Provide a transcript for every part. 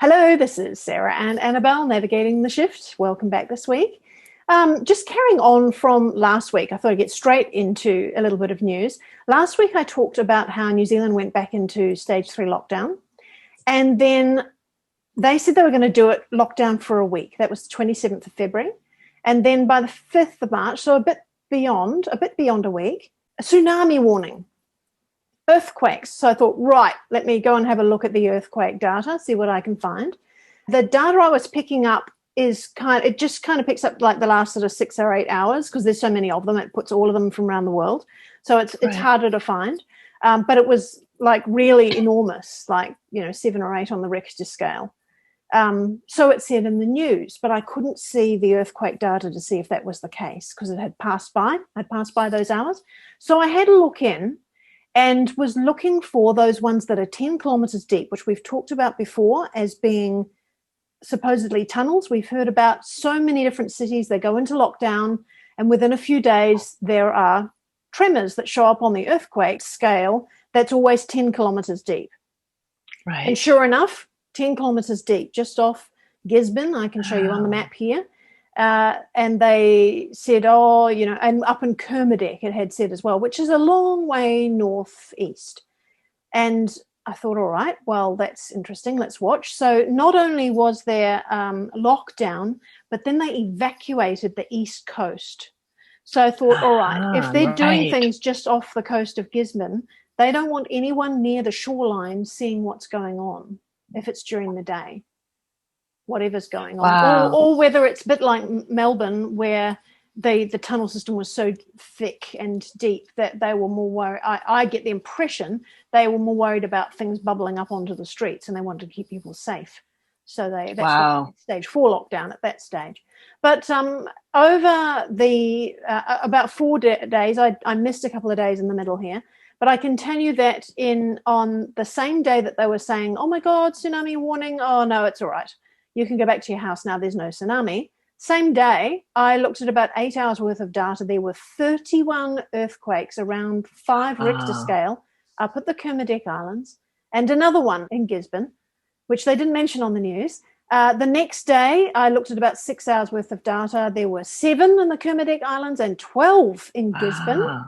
Hello, this is Sarah and Annabelle navigating the shift. Welcome back this week. Just carrying on from last week, I thought I'd get straight into a little bit of news. Last week, I talked about how New Zealand went back into stage 3 lockdown, and then they said they were going to do it lockdown for a week. That was the 27th of February. And then by the 5th of March, so a bit beyond a week, a tsunami warning. Earthquakes. So I thought, right, let me go and have a look at the earthquake data, see what I can find. The data I was picking up it just kind of picks up like the last sort of 6 or 8 hours because there's so many of them. It puts all of them from around the world. So it's harder to find. But it was like really enormous, like, 7 or 8 on the Richter scale. So it said in the news, but I couldn't see the earthquake data to see if that was the case because it had passed by. I'd passed by those hours. So I had a look in and was looking for those ones that are 10 kilometres deep, which we've talked about before as being supposedly tunnels. We've heard about so many different cities. They go into lockdown, and within a few days, there are tremors that show up on the earthquake scale that's always 10 kilometres deep. Right. And sure enough, 10 kilometres deep, just off Gisborne, I can show you on the map here. And they said, and up in Kermadec it had said as well, which is a long way northeast. And I thought, all right, well, that's interesting. Let's watch. So not only was there lockdown, but then they evacuated the east coast. So I thought, all right, if they're doing things just off the coast of Gisborne, they don't want anyone near the shoreline seeing what's going on if it's during the day. Whatever's going on, Wow. or whether it's a bit like Melbourne where the tunnel system was so thick and deep that they were more worried. I get the impression they were more worried about things bubbling up onto the streets and they wanted to keep people safe. So that's stage 4 lockdown at that stage. But over the about 4 days, I missed a couple of days in the middle here. But I can tell you that on the same day that they were saying, oh my God, tsunami warning. Oh no, it's all right. You can go back to your house now, there's no tsunami. Same day, I looked at about 8 hours worth of data. There were 31 earthquakes around 5 Richter scale up at the Kermadec Islands and another one in Gisborne, which they didn't mention on the news. The next day, I looked at about 6 hours worth of data. There were 7 in the Kermadec Islands and 12 in Gisborne,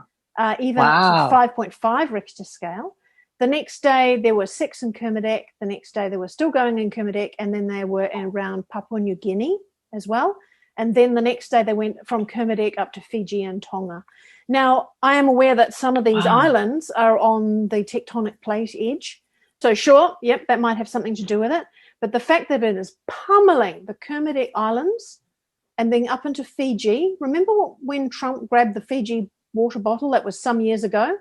even up to 5.5 Richter scale. The next day, there were 6 in Kermadec. The next day, they were still going in Kermadec, and then they were around Papua New Guinea as well. And then the next day, they went from Kermadec up to Fiji and Tonga. Now, I am aware that some of these islands are on the tectonic plate edge. So sure, yep, that might have something to do with it. But the fact that it is pummeling the Kermadec Islands and then up into Fiji, remember when Trump grabbed the Fiji water bottle? That was some years ago.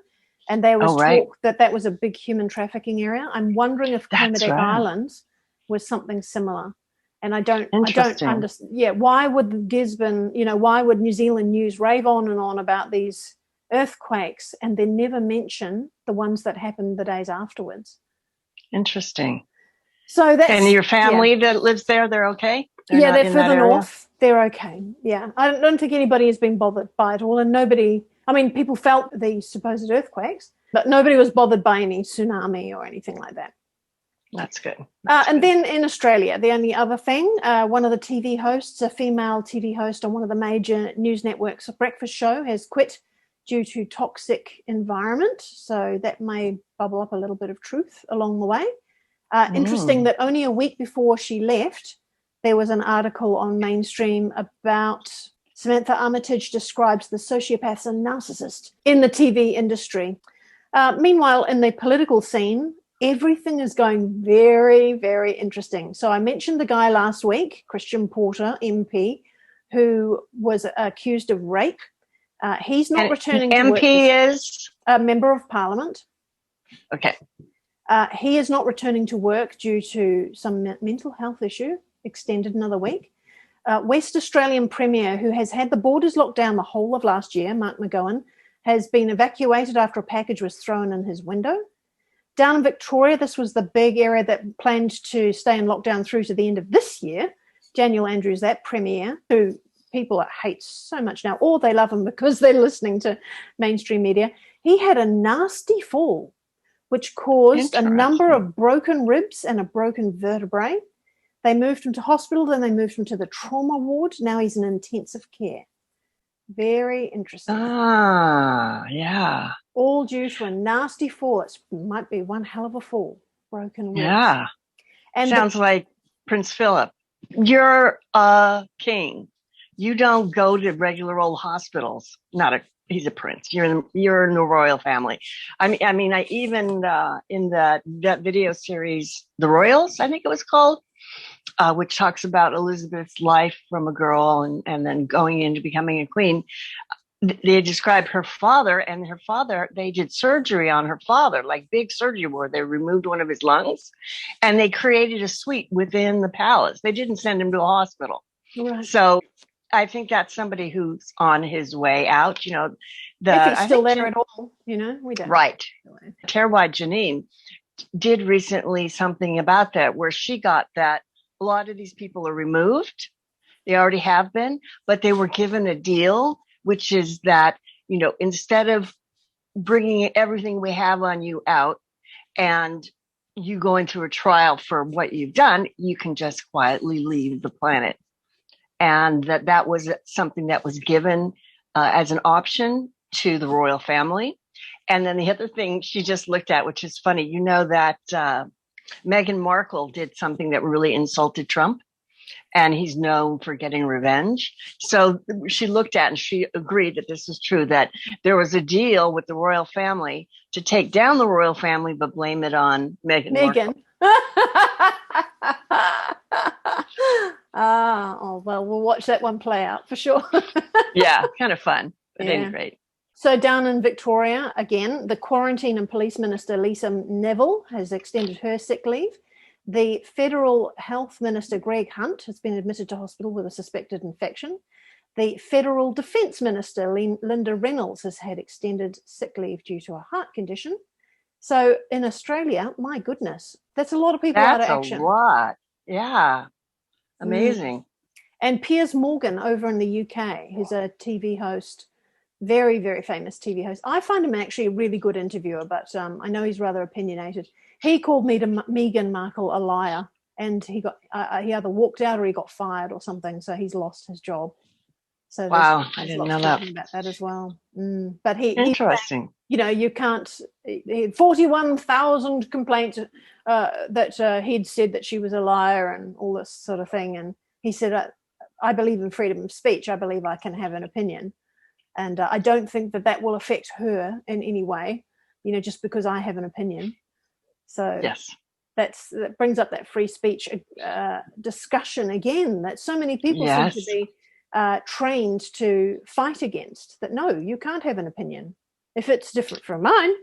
And there was talk that was a big human trafficking area. I'm wondering if Kermadec Islands was something similar. And I don't understand. Yeah, why would Gisborne, why would New Zealand news rave on and on about these earthquakes and then never mention the ones that happened the days afterwards? Interesting. So that's, and your family that lives there, they're okay? They're further north. They're okay. Yeah, I don't think anybody has been bothered by it all, and people felt the supposed earthquakes, but nobody was bothered by any tsunami or anything like that. That's good. Then in Australia, the only other thing, one of the TV hosts, a female TV host on one of the major news networks, a breakfast show, has quit due to toxic environment. So that may bubble up a little bit of truth along the way. Interesting that only a week before she left, there was an article on Mainstream about Samantha Armitage describes the sociopaths and narcissists in the TV industry. Meanwhile, in the political scene, everything is going very, very interesting. So I mentioned the guy last week, Christian Porter, MP, who was accused of rape. He's not returning to work. MP is? A member of Parliament. Okay. He is not returning to work due to some mental health issue, extended another week. West Australian Premier, who has had the borders locked down the whole of last year, Mark McGowan, has been evacuated after a package was thrown in his window. Down in Victoria, this was the big area that planned to stay in lockdown through to the end of this year. Daniel Andrews, that Premier, who people hate so much now, or they love him because they're listening to mainstream media, he had a nasty fall, which caused a number of broken ribs and a broken vertebrae. They moved him to hospital, then they moved him to the trauma ward. Now he's in intensive care. Very interesting. Ah, yeah. All due to a nasty fall. It might be one hell of a fall. Broken ribs. Yeah. And sounds like Prince Philip. You're a king. You don't go to regular old hospitals. He's a prince. You're in the royal family. I mean, I even in that video series, The Royals, I think it was called, which talks about Elizabeth's life from a girl and then going into becoming a queen. They described her father, and her father, they did surgery on her father, like big surgery where they removed one of his lungs, and they created a suite within the palace. They didn't send him to a hospital. right. So I think that's somebody who's on his way out. If he's still there at all, we don't. Right. Terwide Janine did recently something about that, where she got that a lot of these people are removed. They already have been, but they were given a deal, which is that, instead of bringing everything we have on you out and you going through a trial for what you've done, you can just quietly leave the planet. And that was something that was given as an option to the royal family. And then the other thing she just looked at, which is funny, that Meghan Markle did something that really insulted Trump. And he's known for getting revenge. So she looked at and she agreed that this was true, that there was a deal with the royal family to take down the royal family, but blame it on Meghan Markle. Well, we'll watch that one play out for sure. Yeah, kind of fun, but any rate. So down in Victoria, again, the Quarantine and Police Minister, Lisa Neville, has extended her sick leave. The Federal Health Minister, Greg Hunt, has been admitted to hospital with a suspected infection. The Federal Defence Minister, Linda Reynolds, has had extended sick leave due to a heart condition. So in Australia, my goodness, that's a lot of people out of action. That's a lot. Yeah. Amazing. And Piers Morgan over in the UK, who's a TV host, very, very famous TV host. I find him actually a really good interviewer, but I know he's rather opinionated. He called Meghan Markle a liar, and he either walked out or he got fired or something, so he's lost his job. So wow, I didn't know that. About that as well. But interesting. You can't. 41,000 complaints that he'd said that she was a liar and all this sort of thing, and he said, "I believe in freedom of speech. I believe I can have an opinion, and I don't think that will affect her in any way. Just because I have an opinion." So yes, that brings up that free speech discussion again that so many people seem to be trained to fight against. That no, you can't have an opinion if it's different from mine.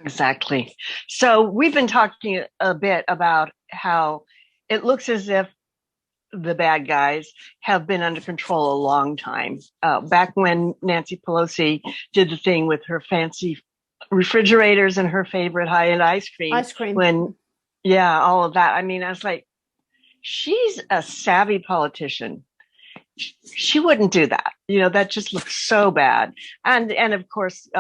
Exactly. So we've been talking a bit about how it looks as if the bad guys have been under control a long time. Back when Nancy Pelosi did the thing with her fancy refrigerators and her favorite high-end ice cream. All of that. I mean, I was like, she's a savvy politician. She wouldn't do that. That just looks so bad. And of course,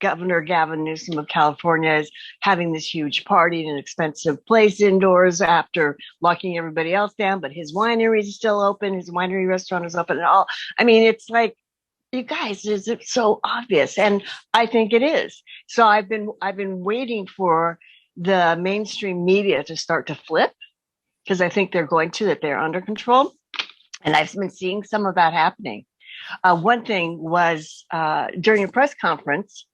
Governor Gavin Newsom of California is having this huge party in an expensive place indoors after locking everybody else down, but his winery is still open. His winery restaurant is open and all. I mean, it's like, you guys, is it so obvious? And I think it is. So I've been waiting for the mainstream media to start to flip, because I think they're going to, that they're under control. And I've been seeing some of that happening. One thing was during a press conference,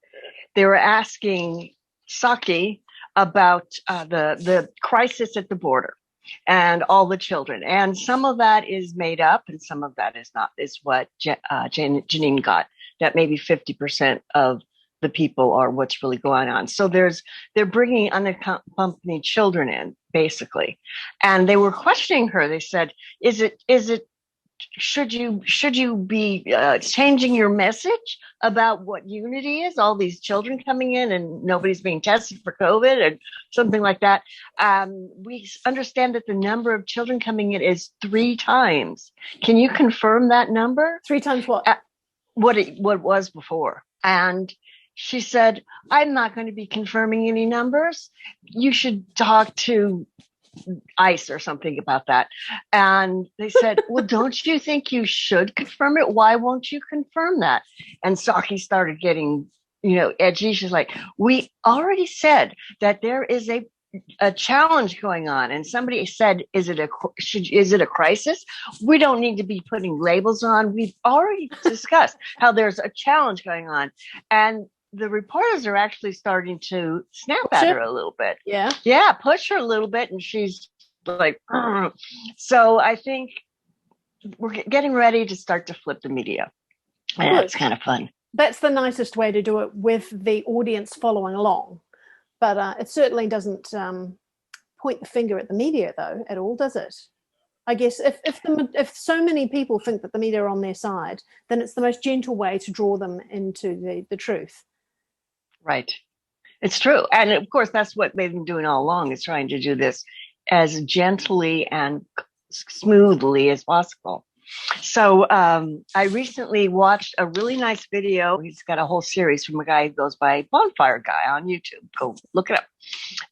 they were asking Psaki about the crisis at the border and all the children. And some of that is made up and some of that is not, is what Janine got, that maybe 50% of the people are what's really going on. So they're bringing unaccompanied children in, basically. And they were questioning her. They said, should you be changing your message about what unity is? All these children coming in and nobody's being tested for COVID and something like that. We understand that the number of children coming in is 3 times. Can you confirm that number? 3 times what? What it was before. And she said, I'm not going to be confirming any numbers. You should talk to ICE or something about that. And they said, well, don't you think you should confirm it? Why won't you confirm that? And Psaki started getting, edgy. She's like, we already said that there is a challenge going on. And somebody said, is it a crisis? We don't need to be putting labels on. We've already discussed how there's a challenge going on. And the reporters are actually starting to snap at her a little bit. Yeah, push her a little bit, and she's like, "Ugh." So I think we're getting ready to start to flip the media, and that's kind of fun. That's the nicest way to do it, with the audience following along. But it certainly doesn't point the finger at the media, though, at all, does it? I guess if so many people think that the media are on their side, then it's the most gentle way to draw them into the truth. Right. It's true. And of course, that's what they've been doing all along, is trying to do this as gently and smoothly as possible. So I recently watched a really nice video. He's got a whole series from a guy who goes by Bonfire Guy on YouTube. Go look it up.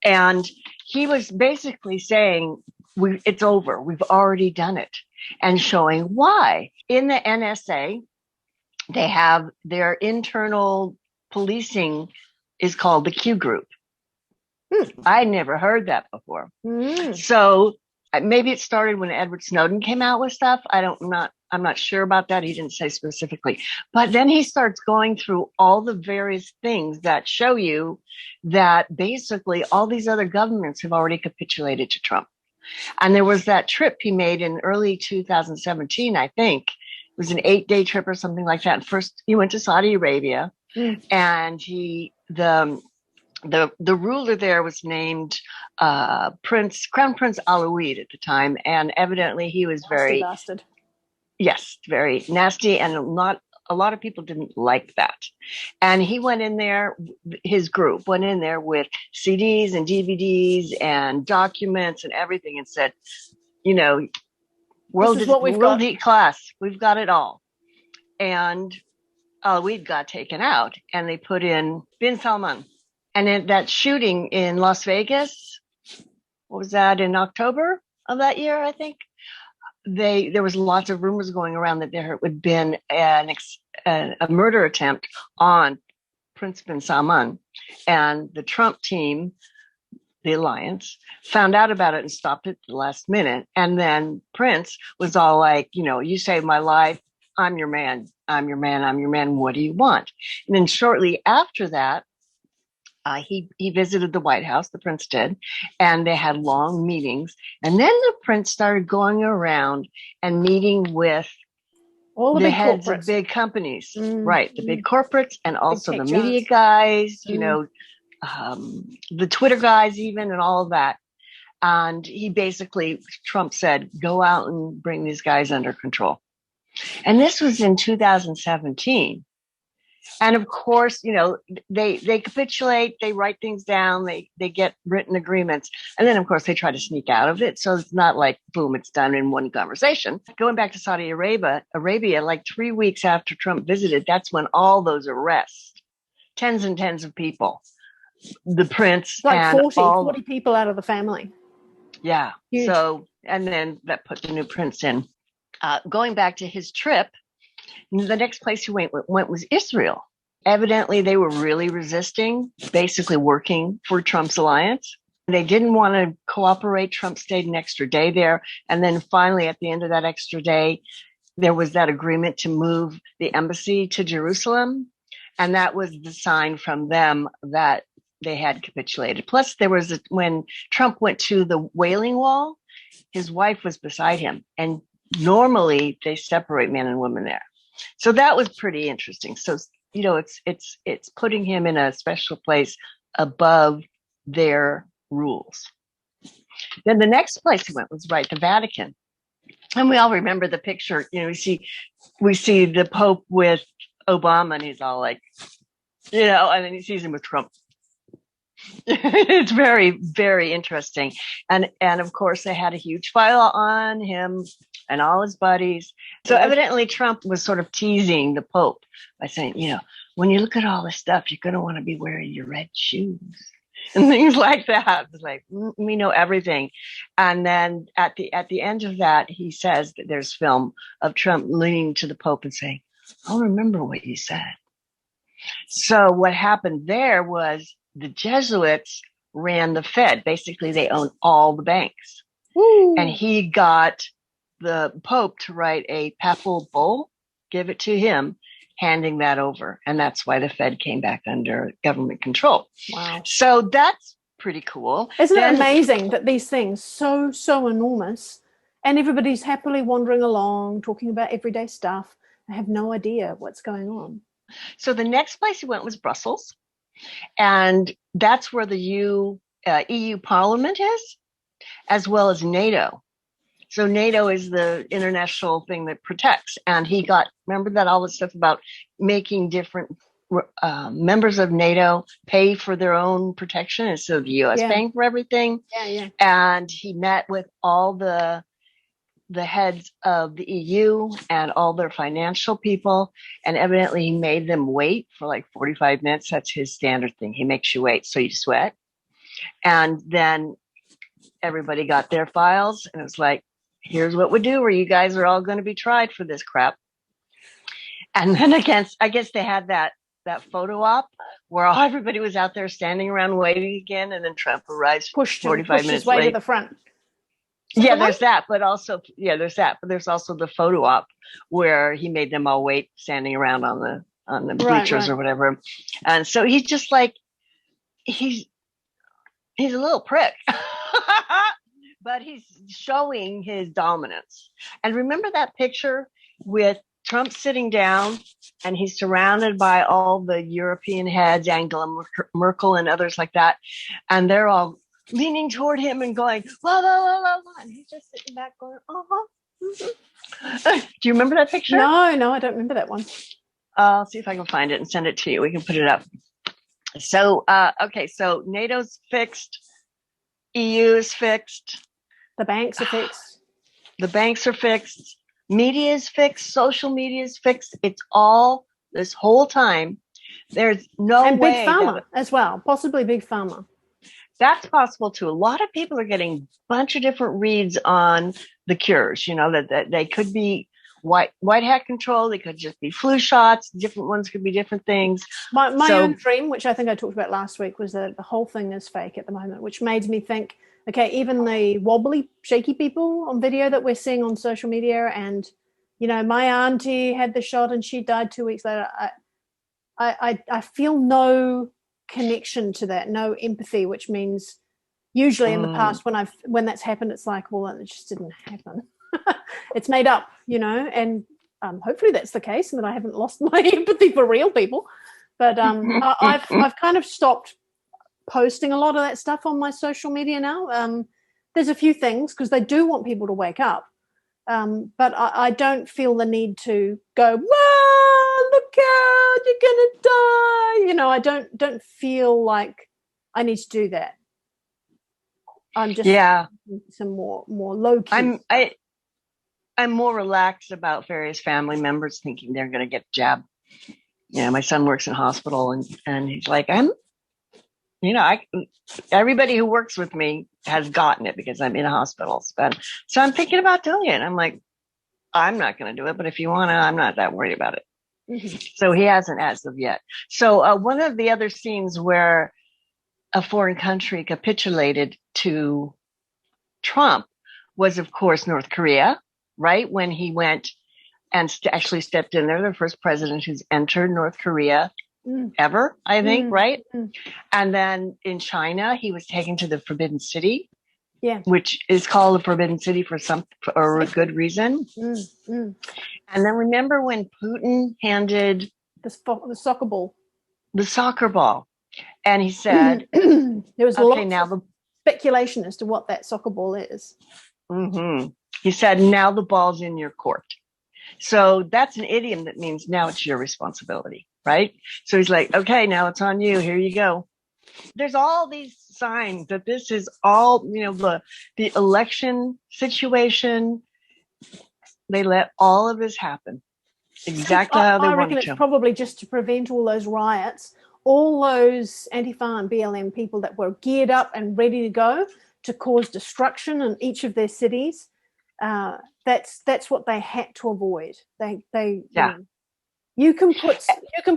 And he was basically saying, it's over. We've already done it. And showing why. In the NSA, they have their internal policing is called the Q group. I never heard that before. So maybe it started when Edward Snowden came out with stuff. I'm not sure about that. He didn't say specifically. But then he starts going through all the various things that show you that basically all these other governments have already capitulated to Trump. And there was that trip he made in early 2017, I think. It was an 8-day trip or something like that. First, he went to Saudi Arabia, and the ruler there was named Crown Prince Alawid at the time, and evidently he was very bastard. Yes, very nasty, and a lot of people didn't like that. And he went in there, his group went in there with CDs and DVDs and documents and everything, and said, world elite class, we've got it all. And Alawid got taken out, and they put in bin Salman. And in that shooting in Las Vegas, what was that, in October of that year, I think? There was lots of rumors going around that there had been a murder attempt on Prince bin Salman. And the Trump team, the alliance, found out about it and stopped it at the last minute. And then Prince was all like, you saved my life. I'm your man. I'm your man. I'm your man. What do you want? And then shortly after that, he visited the White House, the prince did, and they had long meetings. And then the prince started going around and meeting with all the heads of big companies, right? The big corporates, and also the media guys, the Twitter guys even, and all of that. And Trump said, go out and bring these guys under control. And this was in 2017. And of course, they capitulate, they write things down, they get written agreements. And then, of course, they try to sneak out of it. So it's not like, boom, it's done in one conversation. Going back to Saudi Arabia, like 3 weeks after Trump visited, that's when all those arrests, tens and tens of people, the prince, like and 40 people out of the family. Yeah. Huge. So, and then that put the new prince in. Going back to his trip, the next place he went was Israel. Evidently, they were really resisting, basically working for Trump's alliance. They didn't want to cooperate. Trump stayed an extra day there. And then finally, at the end of that extra day, there was that agreement to move the embassy to Jerusalem. And that was the sign from them that they had capitulated. Plus, when Trump went to the Wailing Wall, his wife was beside him. And normally, they separate men and women there. So that was pretty interesting. So, it's putting him in a special place above their rules. Then the next place he went was the Vatican. And we all remember the picture, we see the Pope with Obama, and he's all like, and then he sees him with Trump. It's very, very interesting. And of course, they had a huge file on him and all his buddies. So evidently Trump was sort of teasing the Pope by saying, when you look at all this stuff, you're going to want to be wearing your red shoes. and things like that. It's like, we know everything. And then at the end of that, he says that there's film of Trump leaning to the Pope and saying, I'll remember what you said. So what happened there was the Jesuits ran the Fed. Basically, they own all the banks. Woo. And he got the Pope to write a papal bull, give it to him, handing that over. And that's why the Fed came back under government control. Wow. So that's pretty cool. Isn't it amazing that these things so enormous and everybody's happily wandering along, talking about everyday stuff. I have no idea what's going on. So the next place he went was Brussels. And that's where the EU Parliament is, as well as NATO. So NATO is the international thing that protects. And he got, remember that all the stuff about making different members of NATO pay for their own protection instead of the U.S. paying for everything. Yeah. And he met with all the heads of the EU and all their financial people. And evidently he made them wait for like 45 minutes. That's his standard thing. He makes you wait so you sweat. And then everybody got their files and it was like, here's what we do, where you guys are all going to be tried for this crap. And then I guess they had that photo op where everybody was out there standing around waiting again. And then Trump arrives 45 minutes late. To the front. Yeah, there's that, but also, there's that, but there's also the photo op where he made them all wait standing around on the bleachers or whatever. And so he's just like, he's a little prick, but he's showing his dominance. And remember that picture with Trump sitting down and he's surrounded by all the European heads, Angela Merkel and others like that. And they're all leaning toward him and going, la, la, la, la, la. And he's just sitting back going, uh-huh. Mm-hmm. Do you remember that picture? No, I don't remember that one. I'll see if I can find it and send it to you. We can put it up. So, okay, so NATO's fixed. EU is fixed. The banks are fixed. The banks are fixed. Media is fixed. Social media is fixed. It's all this whole time. There's no and way. Big Pharma as well, possibly Big Pharma. That's possible too. A lot of people are getting a bunch of different reads on the cures, that they could be white hat control. They could just be flu shots. Different ones could be different things. My own dream, which I think I talked about last week, was that the whole thing is fake at the moment, which made me think, okay, even the wobbly, shaky people on video that we're seeing on social media, and, my auntie had the shot and she died 2 weeks later. I feel no connection to that, no empathy, which means usually in the past when that's happened, it's like, well, it just didn't happen. It's made up, and hopefully that's the case and that I haven't lost my empathy for real people. But I've kind of stopped posting a lot of that stuff on my social media now. There's a few things because they do want people to wake up, but I don't feel the need to go, look out, you're gonna die. I don't feel like I need to do that. I'm just some more low key. I'm more relaxed about various family members thinking they're going to get jabbed. My son works in hospital and he's like, everybody who works with me has gotten it because I'm in a hospital. So I'm thinking about doing it. I'm like, I'm not going to do it, but if you want to, I'm not that worried about it. Mm-hmm. So he hasn't as of yet. So one of the other scenes where a foreign country capitulated to Trump was, of course, North Korea, right? When he went and actually stepped in there, the first president who's entered North Korea ever, I think, right? And then in China, he was taken to the Forbidden City, which is called the Forbidden City for a good reason. And then remember when Putin handed the soccer ball, and he said, there was a lot of speculation as to what that soccer ball is. Mm-hmm. He said, now the ball's in your court. So that's an idiom that means now it's your responsibility, right? So he's like, okay, now it's on you. Here you go. There's all these signs that this is all, the election situation. They let all of this happen exactly how they wanted to. I reckon it's probably just to prevent all those riots all those Antifa and BLM people that were geared up and ready to go to cause destruction in each of their cities. That's what they had to avoid. You can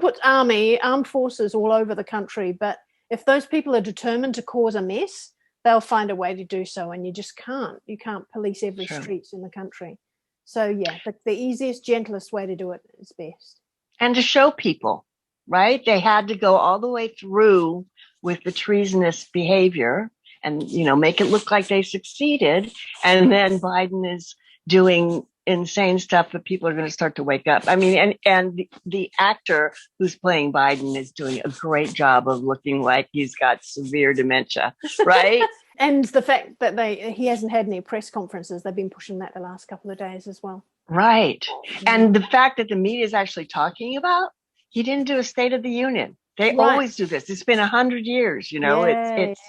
put armed forces all over the country, but if those people are determined to cause a mess, they'll find a way to do so, and you just can't. You can't police every street in the country. So yeah, the easiest, gentlest way to do it is best. And to show people, right? They had to go all the way through with the treasonous behavior and, make it look like they succeeded. And then Biden is doing insane stuff that people are going to start to wake up. I mean, and the actor who's playing Biden is doing a great job of looking like he's got severe dementia, right? And the fact that he hasn't had any press conferences, they've been pushing that the last couple of days as well. Right. And the fact that the media is actually talking about, he didn't do a State of the Union. They always do this. It's been 100 years, it's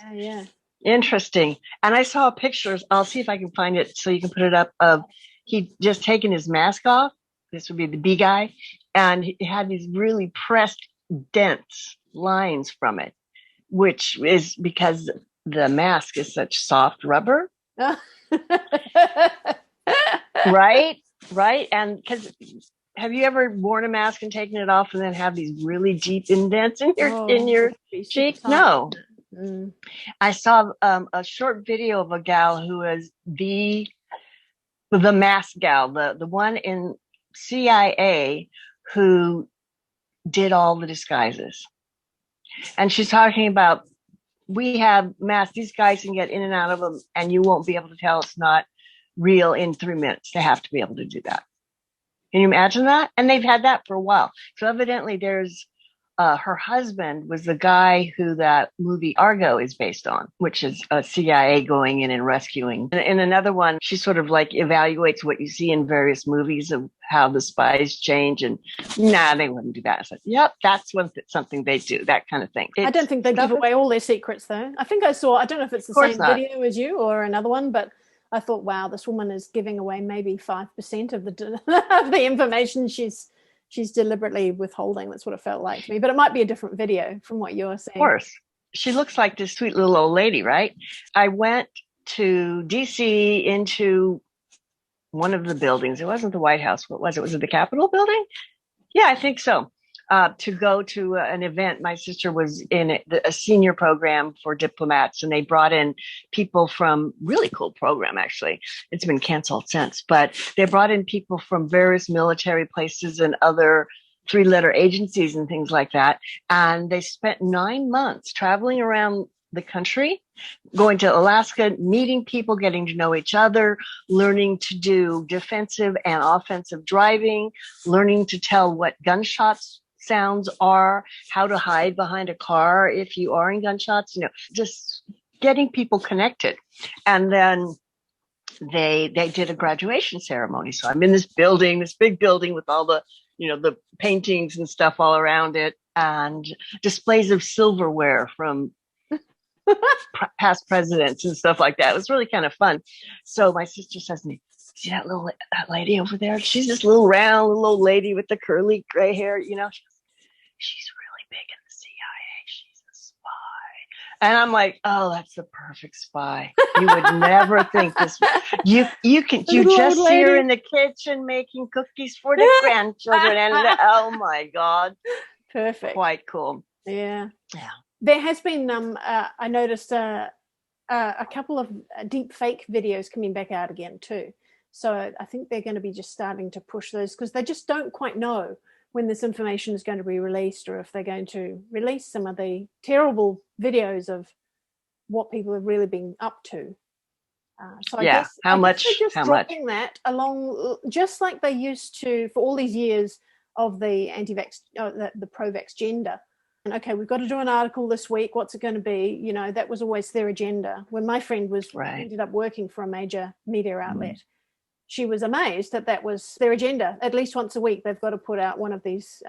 interesting. And I saw pictures. I'll see if I can find it so you can put it up of he just taken his mask off. This would be the B guy. And he had these really pressed, dense lines from it, which is because the mask is such soft rubber. Right. And because have you ever worn a mask and taken it off and then have these really deep indents in your cheek? No. I saw a short video of a gal who is the mask gal, the one in CIA who did all the disguises. And she's talking about, we have masks, these guys can get in and out of them and you won't be able to tell it's not real in 3 minutes. They have to be able to do that. Can you imagine that? And they've had that for a while. So evidently there's her husband was the guy who that movie Argo is based on, which is a CIA going in and rescuing. And in another one, she sort of like evaluates what you see in various movies of how the spies change. And they wouldn't do that. I said, yep, that's something they do, that kind of thing. I don't think they give away all their secrets, though. I think I don't know if it's the same video as you or another one, but I thought, wow, this woman is giving away maybe 5% of the information she's deliberately withholding. That's what it felt like to me. But it might be a different video from what you're saying. Of course. She looks like this sweet little old lady, right? I went to DC into one of the buildings. It wasn't the White House. What was it? Was it the Capitol building? Yeah, I think so. To go to an event. My sister was in a senior program for diplomats, and they brought in people from really cool program, actually. It's been canceled since, but they brought in people from various military places and other 3-letter agencies and things like that. And they spent 9 months traveling around the country, going to Alaska, meeting people, getting to know each other, learning to do defensive and offensive driving, learning to tell what gunshots sounds are, how to hide behind a car if you are in gunshots, just getting people connected. And then they did a graduation ceremony. So I'm in this big building with all the, the paintings and stuff all around it, and displays of silverware from past presidents and stuff like that. It was really kind of fun. So my sister says to me, see that lady over there? She's this little round little old lady with the curly gray hair, she's really big in the CIA. She's a spy. And I'm like, oh, that's the perfect spy. You would never think this. You just see her in the kitchen making cookies for the grandchildren. And oh my God. Perfect. Quite cool. Yeah. There has been, I noticed a couple of deep fake videos coming back out again too. So I think they're going to be just starting to push those because they just don't quite know when this information is going to be released, or if they're going to release some of the terrible videos of what people have really been up to. So I guess how much dropping that along, just like they used to for all these years of the anti-vax, the pro-vax gender. And okay, we've got to do an article this week. What's it going to be? That was always their agenda. When my friend ended up working for a major media outlet, she was amazed that was their agenda. At least once a week, they've got to put out one of these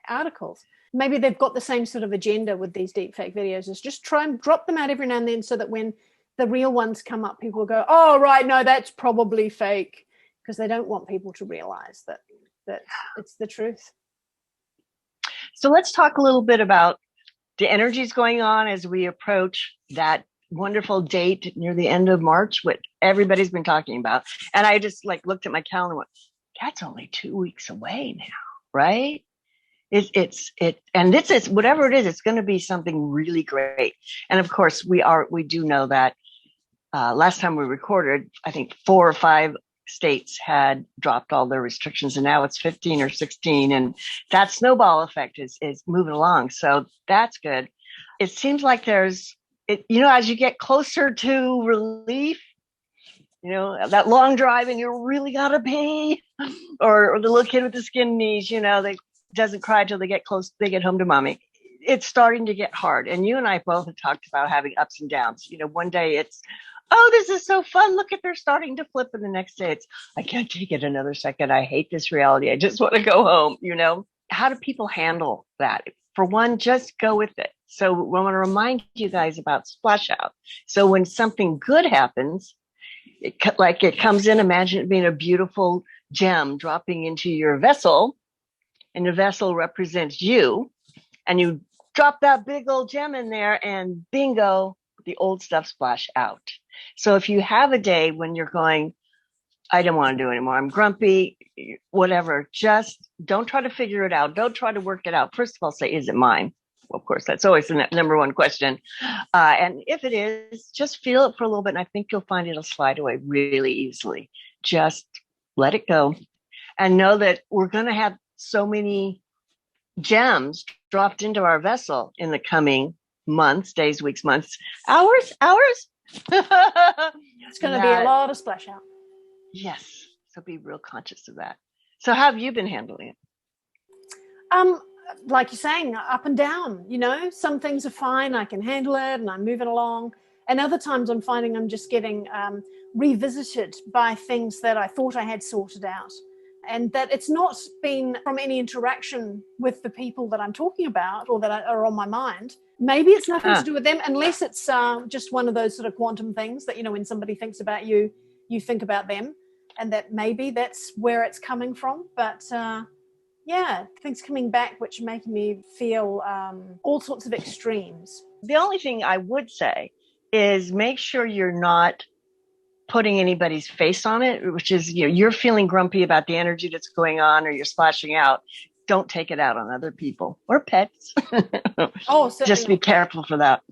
articles. Maybe they've got the same sort of agenda with these deepfake videos, is just try and drop them out every now and then so that when the real ones come up, people will go, oh, right, no, that's probably fake, because they don't want people to realize that it's the truth. So let's talk a little bit about the energy's going on as we approach that wonderful date near the end of March, what everybody's been talking about. And I just like looked at my calendar and went, that's only 2 weeks away now, right? And this is whatever it is, it's going to be something really great. And of course, we do know that last time we recorded, I think 4 or 5 states had dropped all their restrictions, and now it's 15 or 16, and that snowball effect is moving along. So that's good. It seems like as you get closer to relief, that long drive and you really gotta pee, or the little kid with the skin knees, they doesn't cry till they get close, they get home to mommy. It's starting to get hard. And you and I both have talked about having ups and downs. One day it's, oh, this is so fun. Look at, they're starting to flip. And the next day it's, I can't take it another second. I hate this reality. I just want to go home. How do people handle that? For one, just go with it. So I want to remind you guys about splash out. So when something good happens, it comes in, imagine it being a beautiful gem dropping into your vessel, and the vessel represents you, and you drop that big old gem in there, and bingo, the old stuff splash out. So if you have a day when you're going, I don't want to do it anymore, I'm grumpy, whatever, just don't try to figure it out. Don't try to work it out. First of all, say, is it mine? Well, of course, that's always the number one question. And if it is, just feel it for a little bit, and I think you'll find it'll slide away really easily. Just let it go and know that we're going to have so many gems dropped into our vessel in the coming months, days, weeks, months, hours. It's going to be a lot of splash out. Yes. So be real conscious of that. So how have you been handling it? Like you're saying, up and down, some things are fine. I can handle it and I'm moving along. And other times I'm finding I'm just getting revisited by things that I thought I had sorted out. And that it's not been from any interaction with the people that I'm talking about or that are on my mind. Maybe it's nothing to do with them, unless it's just one of those sort of quantum things that, when somebody thinks about you, you think about them. And that maybe that's where it's coming from. But things coming back, which make me feel all sorts of extremes. The only thing I would say is make sure you're not putting anybody's face on it, which is, you're feeling grumpy about the energy that's going on, or you're splashing out. Don't take it out on other people or pets. Just be careful for that.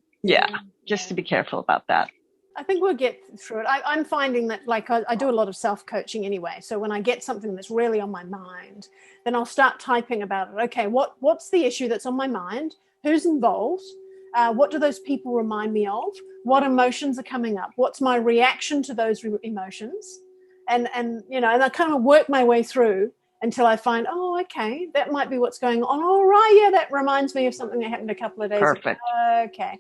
Just to be careful about that. I think we'll get through it. I'm finding that I do a lot of self-coaching anyway. So when I get something that's really on my mind, then I'll start typing about it. Okay, what's the issue that's on my mind? Who's involved? What do those people remind me of? What emotions are coming up? What's my reaction to those emotions? And I kind of work my way through until I find, oh, okay, that might be what's going on. All right, yeah, that reminds me of something that happened a couple of days ago. Okay,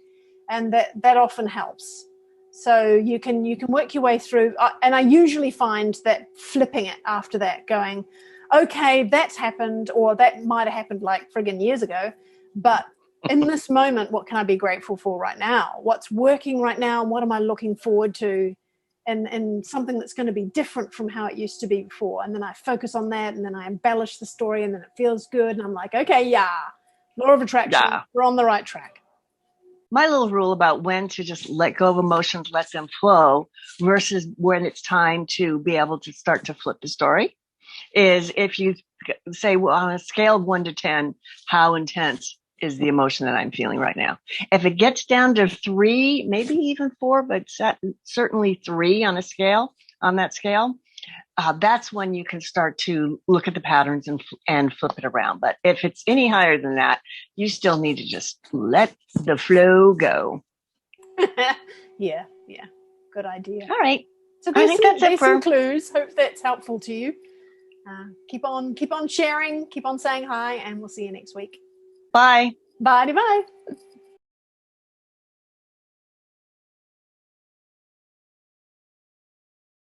and that often helps. So you can work your way through, and I usually find that flipping it after that, going, okay, that's happened, or that might have happened like friggin' years ago, but in this moment, what can I be grateful for right now? What's working right now? What am I looking forward to? And something that's going to be different from how it used to be before. And then I focus on that, and then I embellish the story, and then it feels good. And I'm like, okay, law of attraction, we're on the right track. My little rule about when to just let go of emotions, let them flow, versus when it's time to be able to start to flip the story, is if you say, well, on a scale of 1 to 10, how intense is the emotion that I'm feeling right now? If it gets down to 3, maybe even 4, but certainly 3 on that scale, that's when you can start to look at the patterns and flip it around. But if it's any higher than that, you still need to just let the flow go. Yeah. Good idea. All right. So I think that's it for some clues. Hope that's helpful to you. Keep on sharing, keep on saying hi, and we'll see you next week. Bye. Bye.